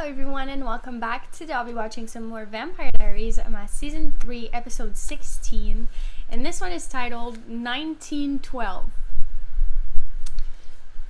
everyone, and welcome back. Today I'll be watching some more Vampire Diaries. I'm at season 3, episode 16, and this one is titled 1912.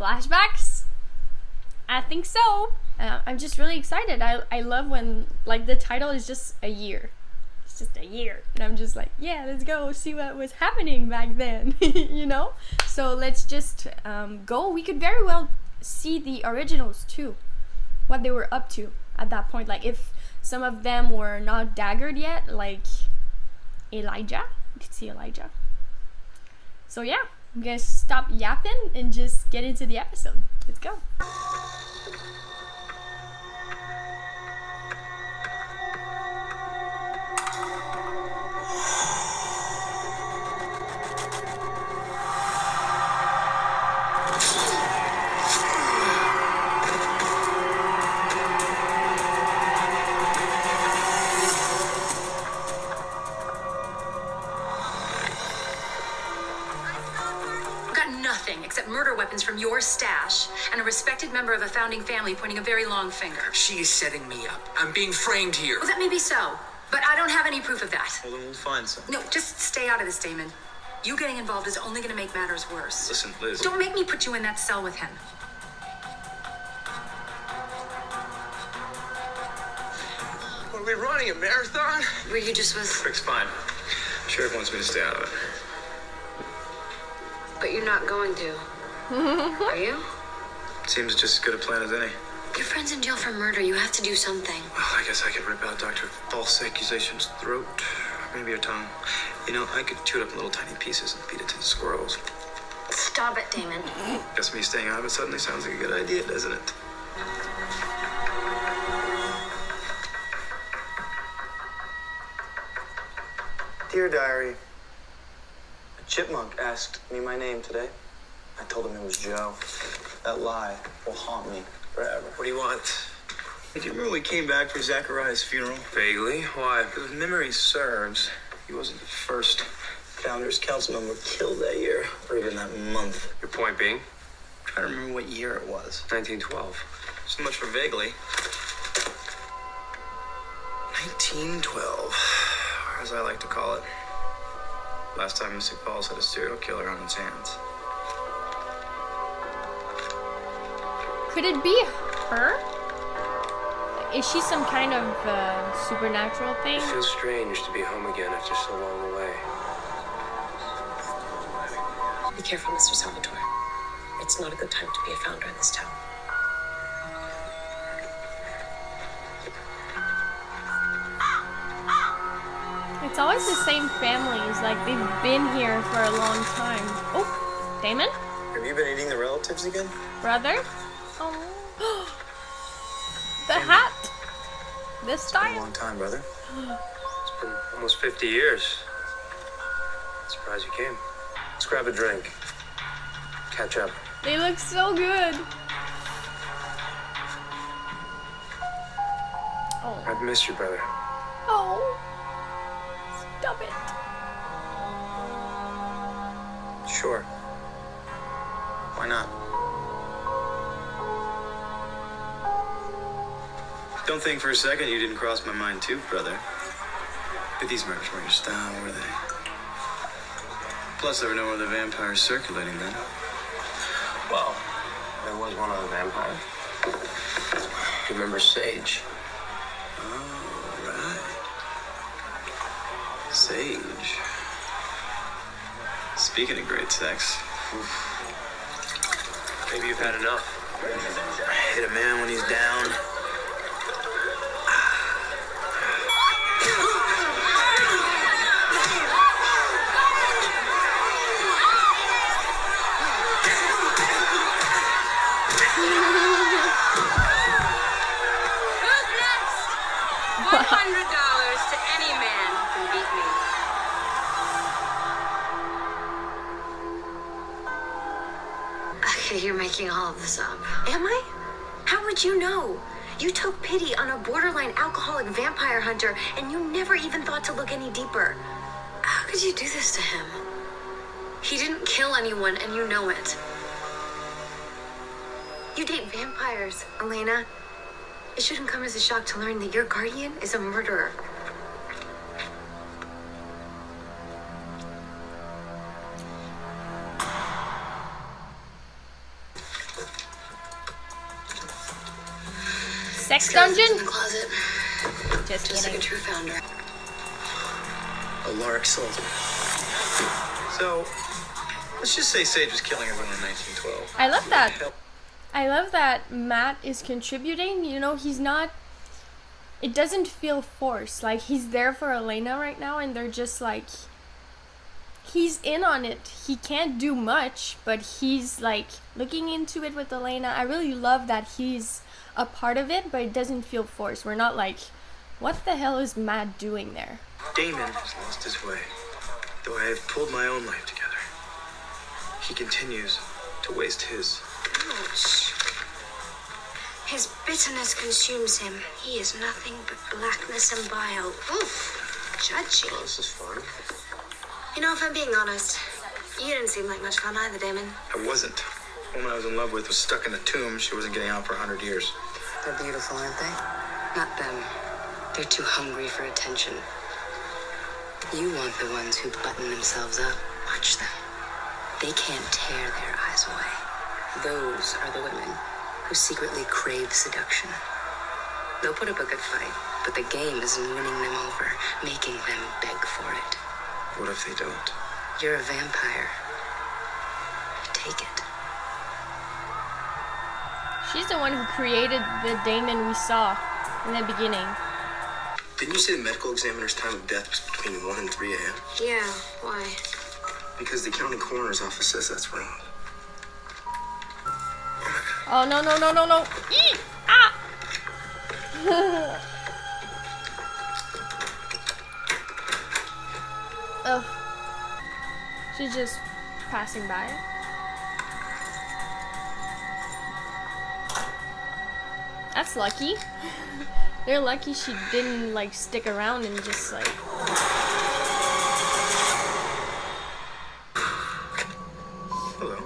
Flashbacks? I think so. I'm just really excited. I love when the title is just a year. It's just a year, and I'm just like, yeah, let's go see what was happening back then, you know? So let's just go. We could very well see the originals too, what they were up to at that point, like if some of them were not daggered yet, like Elijah. You could see Elijah. So yeah, I'm gonna stop yapping and just get into the episode. Let's go. Except murder weapons from your stash and a respected member of a founding family pointing a very long finger. She is setting me up. I'm being framed here. Well, that may be so, but I don't have any proof of that. Well, then we'll find some. No, just stay out of this, Damon. You getting involved is only going to make matters worse. Listen, Liz. Don't make me put you in that cell with him. Are we running a marathon? Were you just with... Rick's fine. Sheriff wants me to stay out of it. But you're not going to. Are you? Seems just as good a plan as any. Your friend's in jail for murder. You have to do something. Well, I guess I could rip out Dr. False Accusations' throat. Maybe her tongue. You know, I could chew it up in little tiny pieces and feed it to the squirrels. Stop it, Damon. Guess me staying out of it suddenly sounds like a good idea, doesn't it? Dear Diary, a chipmunk asked me my name today. I told him it was Joe. That lie will haunt me forever. What do you want? Hey, do you remember we came back for Zachariah's funeral? Vaguely. Why? Because if memory serves, he wasn't the first Founders Council member killed that year, or even that month. Your point being? I'm trying to remember what year it was. 1912. So much for vaguely. 1912, or as I like to call it. Last time Mystic Falls had a serial killer on its hands. Could it be her? Is she some kind of supernatural thing? It feels strange to be home again after so long away. Be careful, Mr. Salvatore. It's not a good time to be a founder in this town. It's always the same families, like they've been here for a long time. Oh, Damon? Have you been eating the relatives again? Brother? Oh. The hat! This It's been a time? long time, brother. It's been almost 50 years. Surprised you came. Let's grab a drink. Catch up. They look so good. Oh. I've missed you, brother. Oh. Stop it. Sure. Why not? Don't think for a second you didn't cross my mind too, brother. But these murders weren't your style, were they? Plus, there were no other vampires circulating then. Well, there was one other vampire. You remember Sage? Oh, right. Sage. Speaking of great sex. Maybe you've had enough. Hit a man when he's down. $100 to any man who can beat me. Okay, you're making all of this up. Am I? How would you know? You took pity on a borderline alcoholic vampire hunter, and you never even thought to look any deeper. How could you do this to him? He didn't kill anyone, and you know it. You date vampires, Elena. It shouldn't come as a shock to learn that your guardian is a murderer. Sex Skeletons dungeon? in the closet. Just Just like a kidding. true founder. Alaric sold me. So, let's just say Sage was killing everyone in 1912. I love that. I love that Matt is contributing. You know, he's not. It doesn't feel forced. Like, he's there for Elena right now, and they're just like. He's in on it. He can't do much, but he's like looking into it with Elena. I really love that he's a part of it, but it doesn't feel forced. We're not like, what the hell is Matt doing there? Damon has lost his way, though I have pulled my own life together. He continues to waste his. Ouch. His bitterness consumes him. He is nothing but blackness and bile. Oof. Judgy. Oh, this is fun. You know, if I'm being honest, you didn't seem like much fun either, Damon. I wasn't. The woman I was in love with was stuck in a tomb. She wasn't getting out for 100 years. They're beautiful, aren't they? Not them. They're too hungry for attention. You want the ones who button themselves up. Watch them. They can't tear their eyes away. Those are the women who secretly crave seduction. They'll put up a good fight, but the game is in winning them over, making them beg for it. What if they don't? You're a vampire. Take it. She's the one who created the Damon we saw in the beginning. Didn't you say the medical examiner's time of death was between 1 and 3 a.m.? Yeah, why? Because the county coroner's office says that's wrong. Oh, no, no, no, no, no. Eee! Ah! Oh. She's just passing by. That's lucky. They're lucky she didn't like stick around and just like. Hello.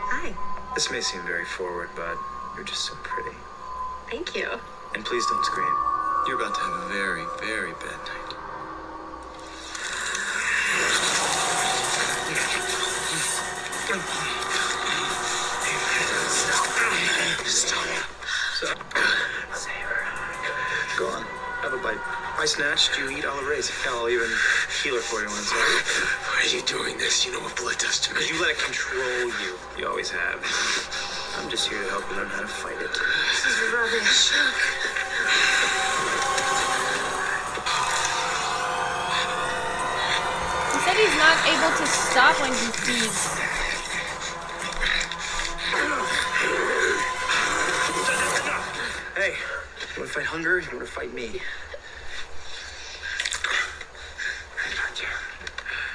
Hi. This may seem very forward, but you're just so pretty. Thank you. And please don't scream. You're about to have a very, very bad night. Stop. Go on. Have a bite. I snatched, you eat, I'll erase. Hell, I'll even heal her for you once. Why are you doing this? You know what blood does to me. Because you let it control you. You always have. I'm just here to help you learn how to fight it. This is rubbish. He said he's not able to stop when he feeds. Hey, you want to fight hunger? You want to fight me?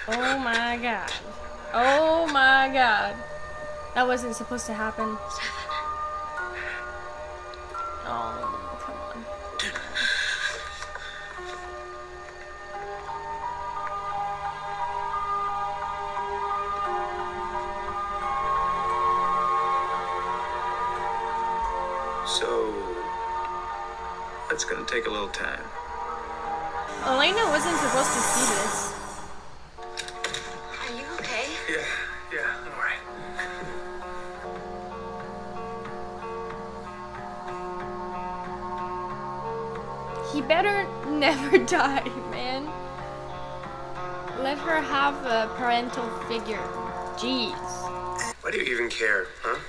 Oh my god. Oh my god. That wasn't supposed to happen. Oh, come on. So, that's gonna take a little time. Elena wasn't supposed to see this. Are you okay? Yeah, I'm alright. He better never die, man. Let her have a parental figure. Jeez. Why do you even care, huh?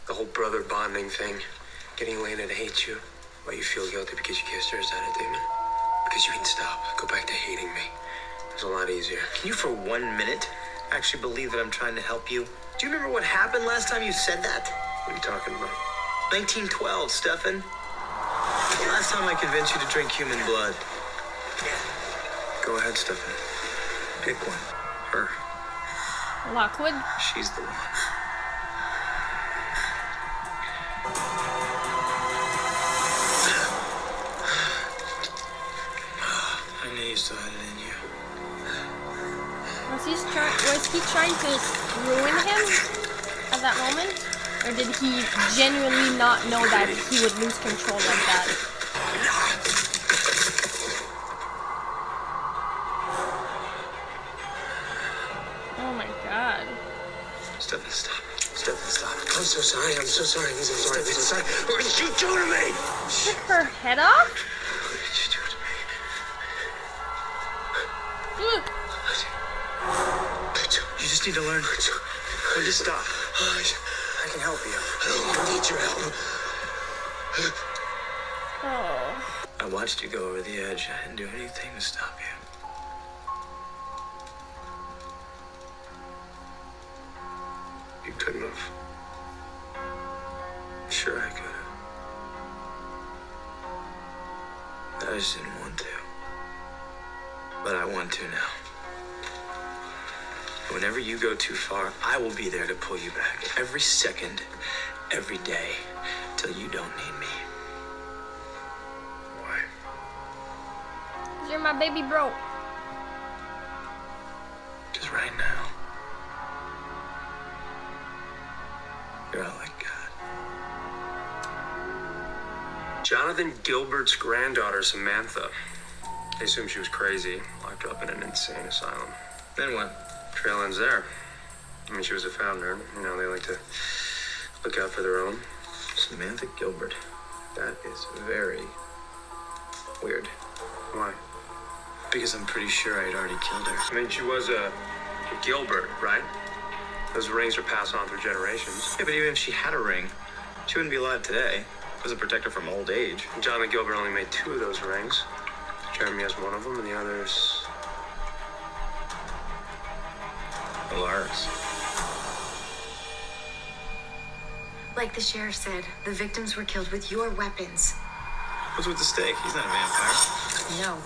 The whole brother bonding thing. Getting Elena to hate you. Why you feel guilty because you kissed her, is that it, Damon? Because you can stop. Go back to hating me. It's a lot easier. Can you for 1 minute actually believe that I'm trying to help you? Do you remember what happened last time you said that? What are you talking about? 1912, Stefan. Last time I convinced you to drink human blood. Go ahead, Stefan. Pick one. Her. Lockwood. She's the one. I knew you still had it in you. Was he trying to ruin him at that moment? Or did he genuinely not know that he would lose control like that? Oh my god. Stefan, stop. Stefan, stop. I'm so sorry. I'm so sorry. I'm so sorry. I'm so sorry. What did you do to me? Took her head off? What did you do to me? Look. You just need to learn when to stop. I can help you. I don't need your help. Oh. I watched you go over the edge. I didn't do anything to stop you. You couldn't have. Sure I could have. I just didn't want to. But I want to now. Whenever you go too far, I will be there to pull you back. Every second, every day, till you don't need me. Why? 'Cause you're my baby bro. Because right now, you're all I got. Jonathan Gilbert's granddaughter, Samantha. They assumed she was crazy, locked her up in an insane asylum. Then what? Trail ends there. I mean, she was a founder. You know, they like to look out for their own. Samantha Gilbert. That is very weird. Why? Because I'm pretty sure I'd already killed her. I mean, she was a Gilbert, right? Those rings are passed on through generations. Yeah, but even if she had a ring, she wouldn't be alive today. It doesn't protect her from old age. Jonathan Gilbert only made 2 of those rings. Jeremy has one of them, and the other's... Alaric's. Like the sheriff said, the victims were killed with your weapons. What's with the stake? He's not a vampire. No,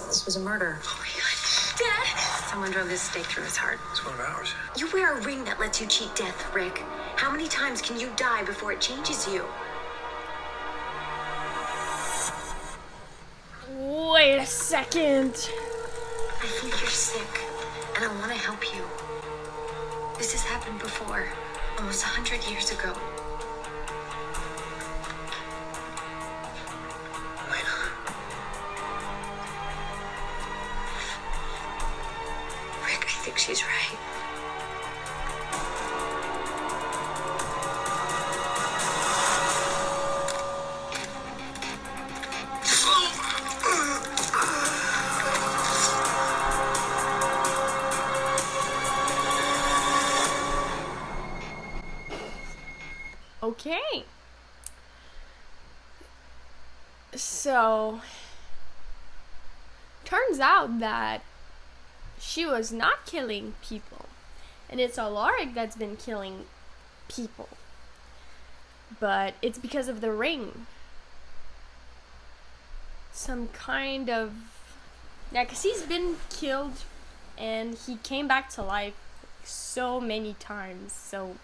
this was a murder. Oh my god. Dad! Someone drove this stake through his heart. It's one of ours. You wear a ring that lets you cheat death, Rick. How many times can you die before it changes you? Wait a second. I think you're sick, and I want to help you. This has happened before, almost 100 years ago. Elena. Rick, I think she's right. Okay. So, turns out that she was not killing people. And it's Alaric that's been killing people. But it's because of the ring. Some kind of... Yeah, because he's been killed and he came back to life so many times. So...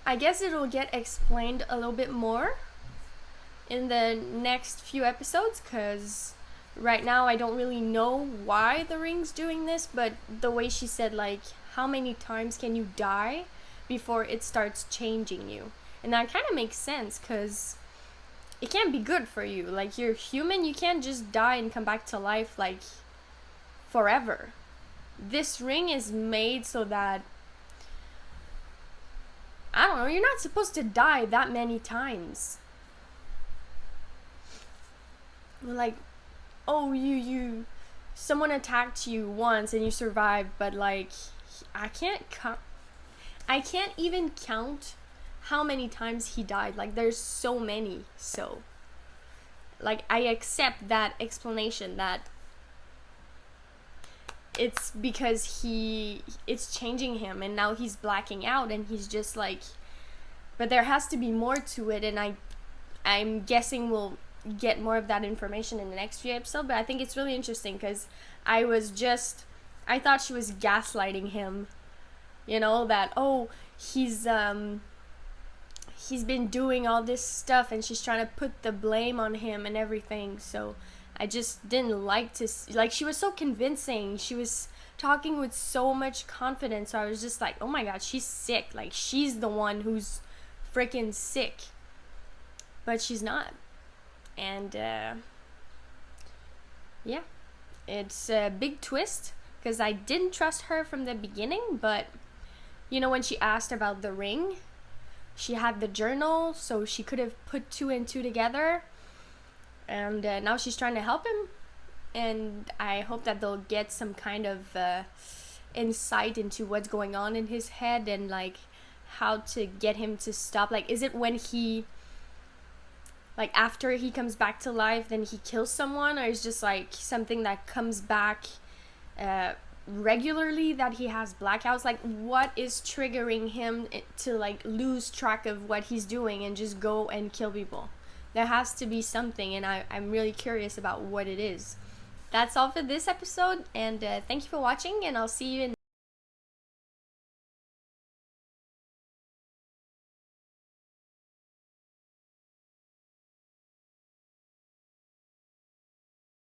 I guess it'll get explained a little bit more in the next few episodes, because right now I don't really know why the ring's doing this, but the way she said, like, how many times can you die before it starts changing you? And that kind of makes sense, because it can't be good for you. Like, you're human, you can't just die and come back to life, like, forever. This ring is made so that, I don't know, you're not supposed to die that many times. Like, oh, someone attacked you once and you survived, but like, I can't even count how many times he died. Like, there's so many. So, like, I accept that explanation that it's because it's changing him and now he's blacking out and he's just like, but there has to be more to it, and I'm guessing we'll get more of that information in the next few episodes. But I think it's really interesting because I thought she was gaslighting him, you know, that, oh, he's been doing all this stuff and she's trying to put the blame on him and everything. So I just didn't like to see, like, she was so convincing. She was talking with so much confidence. So I was just like, oh my god, she's sick. Like, she's the one who's freaking sick. But she's not. And yeah, it's a big twist, because I didn't trust her from the beginning. But you know, when she asked about the ring, she had the journal, so she could have put 2 and 2 together. And now she's trying to help him. And I hope that they'll get some kind of insight into what's going on in his head, and like how to get him to stop. Like, is it when he, like, after he comes back to life, then he kills someone, or is just like something that comes back regularly, that he has blackouts? Like, what is triggering him to like lose track of what he's doing and just go and kill people? There has to be something, and I'm really curious about what it is. That's all for this episode, and thank you for watching, and I'll see you in